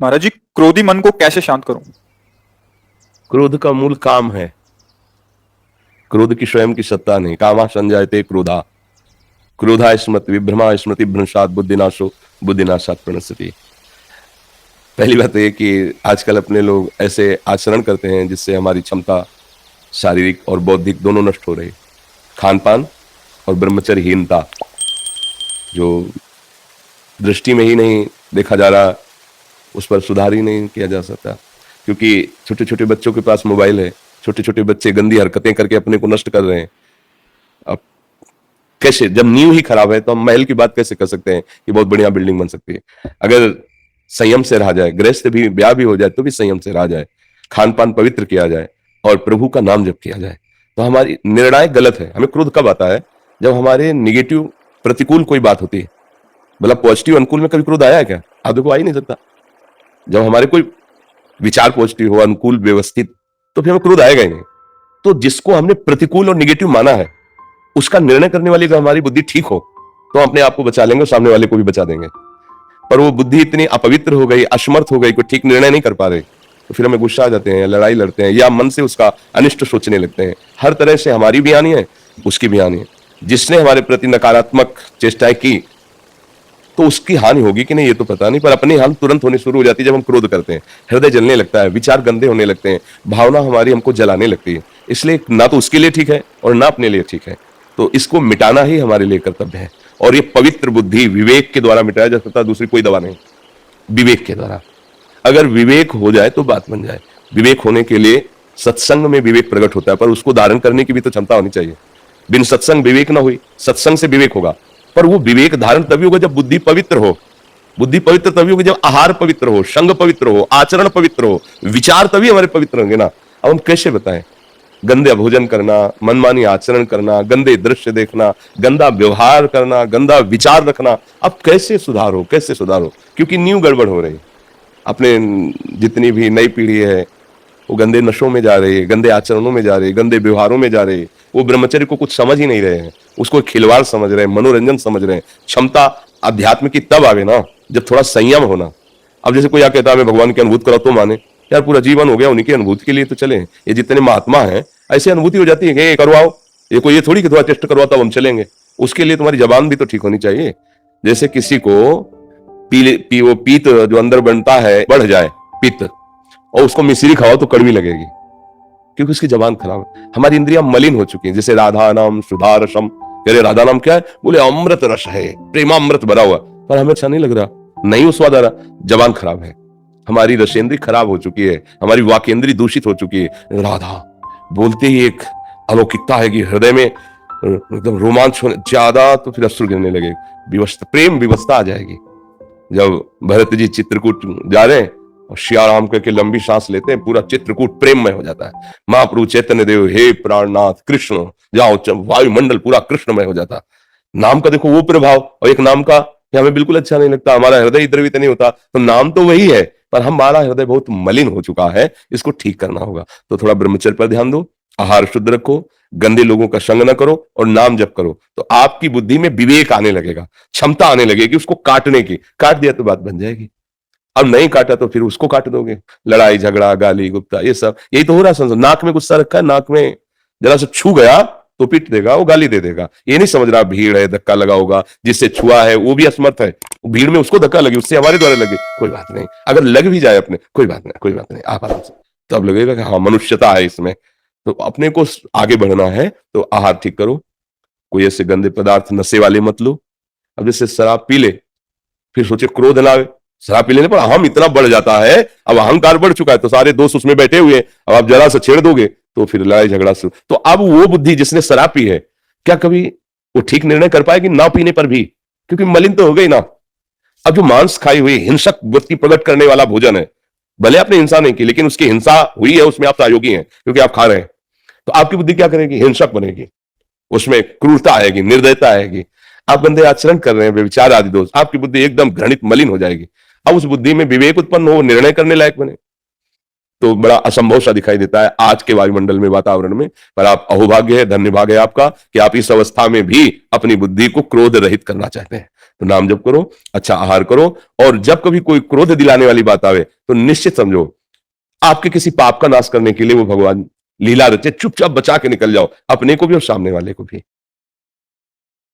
महाराज जी, क्रोधी मन को कैसे शांत करूं? क्रोध का मूल काम है। क्रोध की स्वयं की सत्ता नहीं। कामा संजायते क्रोधा, क्रोधा स्मृति विभ्रमा स्मृति भ्रंशात बुद्धिनाशो बुद्धिनाशात प्रणश्यति। पहली बात यह कि आजकल अपने लोग ऐसे आचरण करते हैं जिससे हमारी क्षमता शारीरिक और बौद्धिक दोनों नष्ट हो रही। खान पान और ब्रह्मचर्यहीनता जो दृष्टि में ही नहीं देखा जा रहा, उस पर सुधार ही नहीं किया जा सकता, क्योंकि छोटे छोटे बच्चों के पास मोबाइल है। छोटे छोटे बच्चे गंदी हरकतें करके अपने को नष्ट कर रहे हैं। अब कैसे, जब नींव ही खराब है तो हम महल की बात कैसे कर सकते हैं कि बहुत बढ़िया बिल्डिंग बन सकती है? अगर संयम से रहा जाए, गृहस्थ भी ब्याह भी हो जाए तो भी संयम से रहा जाए, खान पान पवित्र किया जाए और प्रभु का नाम जप किया जाए, तो हमारी निर्णायक गलत है। हमें क्रोध कब आता है? जब हमारे निगेटिव प्रतिकूल कोई बात होती है। बोला पॉजिटिव अनुकूल में कभी क्रोध आया है क्या? आप देखो, आ ही नहीं सकता। जब हमारे कोई विचार पॉजिटिव हो, अनुकूल, व्यवस्थित, तो फिर हमें क्रोध आएगा ही नहीं। तो जिसको हमने प्रतिकूल और निगेटिव माना है, उसका निर्णय करने वाली अगर हमारी बुद्धि ठीक हो तो हम अपने आप को बचा लेंगे और सामने वाले को भी बचा देंगे। पर वो बुद्धि इतनी अपवित्र हो गई, असमर्थ हो गई, कोई ठीक निर्णय नहीं कर पा रहे, तो फिर हमें गुस्सा आ जाते हैं, लड़ाई लड़ते हैं, या मन से उसका अनिष्ट सोचने लगते हैं। हर तरह से हमारी भी हानि है, उसकी भी हानि है। जिसने हमारे प्रति नकारात्मक चेष्टाएं की तो उसकी हानि होगी कि नहीं ये तो पता नहीं, पर अपनी हानि तुरंत होनी शुरू हो जाती है जब हम क्रोध करते हैं। हृदय जलने लगता है, विचार गंदे होने लगते हैं, भावना हमारी हमको जलाने लगती है। इसलिए ना तो उसके लिए ठीक है और ना अपने लिए ठीक है। तो इसको मिटाना ही हमारे लिए कर्तव्य है, और ये पवित्र बुद्धि विवेक के द्वारा मिटाया जा सकता है। दूसरी कोई दवा नहीं, विवेक के द्वारा। अगर विवेक हो जाए तो बात बन जाए। विवेक होने के लिए सत्संग में विवेक प्रकट होता है, पर उसको धारण करने की भी तो क्षमता होनी चाहिए। बिन सत्संग विवेक ना हुई, सत्संग से विवेक होगा, पर वो विवेक धारण तभी होगा जब बुद्धि पवित्र हो। बुद्धि पवित्र तभी होगी जब आहार पवित्र हो, संग पवित्र हो, आचरण पवित्र हो, विचार तभी हमारे पवित्र होंगे ना। अब हम कैसे बताएं? गंदे भोजन करना, मनमानी आचरण करना, गंदे दृश्य देखना, गंदा व्यवहार करना, गंदा विचार रखना, अब कैसे सुधारो, कैसे सुधारो? क्योंकि न्यू गड़बड़ हो रही। अपने जितनी भी नई पीढ़ी है वो गंदे नशों में जा रही है, गंदे आचरणों में जा रही है, गंदे व्यवहारों में जा रही है। वो ब्रह्मचर्य को कुछ समझ ही नहीं रहे हैं, उसको खिलवाड़ समझ रहे हैं, मनोरंजन समझ रहे हैं। क्षमता अध्यात्म की तब आवे ना जब थोड़ा संयम होना। अब जैसे कोई क्या कहता है मैं भगवान की अनुभूति करा तो माने, यार पूरा जीवन हो गया उन्हीं की अनुभूति के लिए तो चले। ये जितने महात्मा हैं ऐसी अनुभूति हो जाती है कि ये करवाओ, ये कोई ये थोड़ी कि थोड़ा टेस्ट करवाओ तब हम चलेंगे। उसके लिए तुम्हारी जबान भी तो ठीक होनी चाहिए। जैसे किसी को वो पीत जो अंदर बनता है बढ़ जाए, पित्त, और उसको मिश्री खाओ तो कड़वी लगेगी, क्योंकि उसकी जबान खराब है। हमारी इंद्रियां मलिन हो चुकी हैं। जैसे राधा नाम सुधा रसम, कह रहे राधा नाम क्या है? बोले अमृत रस है, प्रेमामृत भरा हुआ, पर हमें अच्छा नहीं लग रहा, नहीं वो स्वाद आ रहा, जबान खराब है। हमारी रसेंद्री खराब हो चुकी है, हमारी वाकेंद्री दूषित हो चुकी है। राधा बोलते ही एक अलौकिकता है कि हृदय में एकदम रोमांच होने ज्यादा, तो फिर अश्रु गिरने लगे, विवस्था, प्रेम विवस्था आ जाएगी। जब भरत जी चित्रकूट जा रहे हैं और श्याराम करके लंबी सांस लेते हैं, पूरा चित्रकूट प्रेममय हो जाता है। महाप्रभु चैतन्य देव, हे प्राणनाथ कृष्ण, जाओ, वायुमंडल पूरा कृष्णमय हो जाता। नाम का देखो वो प्रभाव, और एक नाम का कि हमें बिल्कुल अच्छा नहीं लगता, हमारा हृदय द्रवित नहीं होता। तो नाम तो वही है, पर हमारा हृदय बहुत मलिन हो चुका है, इसको ठीक करना होगा। तो थोड़ा ब्रह्मचर्य पर ध्यान दो, आहार शुद्ध रखो, गंदे लोगों का संग न करो और नाम जप करो, तो आपकी बुद्धि में विवेक आने लगेगा, क्षमता आने लगेगी उसको काटने की। काट दिया तो बात बन जाएगी। अब नहीं काटा तो फिर उसको काट दोगे। लड़ाई झगड़ा गाली गुप्ता ये सब यही तो हो रहा है। नाक में गुस्सा रखा है, नाक में जरा से छू गया तो पीट देगा, वो गाली दे देगा। ये नहीं समझ रहा भीड़ है, धक्का लगा होगा, जिससे छुआ है वो भी असमर्थ है, भीड़ में उसको धक्का लगी, उससे हमारे द्वारा लगे, कोई बात नहीं। अगर लग भी जाए अपने, कोई बात नहीं, कोई बात नहीं, आप आराम से, तब लगेगा कि हाँ मनुष्यता है इसमें। तो अपने को आगे बढ़ना है तो आहार ठीक करो, कोई ऐसे गंदे पदार्थ नशे वाले मत लो। अब जैसे शराब पी ले, फिर सोचे क्रोध ना आवे, शराब पी लेने पर हम इतना बढ़ जाता है, अब अहंकार बढ़ चुका है, तो सारे दोस्त उसमें बैठे हुए हैं, अब आप जरा से छेड़ दोगे तो फिर लड़ाई झगड़ा शुरू। तो अब वो बुद्धि जिसने शराब पी है, क्या कभी वो ठीक निर्णय कर पाएगी ना पीने पर भी? क्योंकि मलिन तो हो गई ना। अब जो मांस खाई हुई हिंसक वृत्ति प्रकट करने वाला भोजन है, भले आपने हिंसा नहीं की, लेकिन उसकी हिंसा हुई है, उसमें आप सहयोगी हैं क्योंकि आप खा रहे हैं, तो आपकी बुद्धि क्या करेगी? हिंसक बनेगी, उसमें क्रूरता आएगी, निर्दयता आएगी। आप गंदे आचरण कर रहे हैं, व्यभिचार आदि दोष, आपकी बुद्धि एकदम घृणित मलिन हो जाएगी। अब उस बुद्धि में विवेक उत्पन्न हो, निर्णय करने लायक बने, तो बड़ा असंभव सा दिखाई देता है आज के वायुमंडल में, वातावरण में। पर आप अहोभाग्य है, धन्य भाग्य है आपका कि आप इस अवस्था में भी अपनी बुद्धि को क्रोध रहित करना चाहते हैं। तो नाम जप करो, अच्छा आहार करो, और जब कभी कोई क्रोध दिलाने वाली बात आवे तो निश्चित समझो आपके किसी पाप का नाश करने के लिए वो भगवान लीला रचे, चुपचाप बचा के निकल जाओ, अपने को भी और सामने वाले को भी।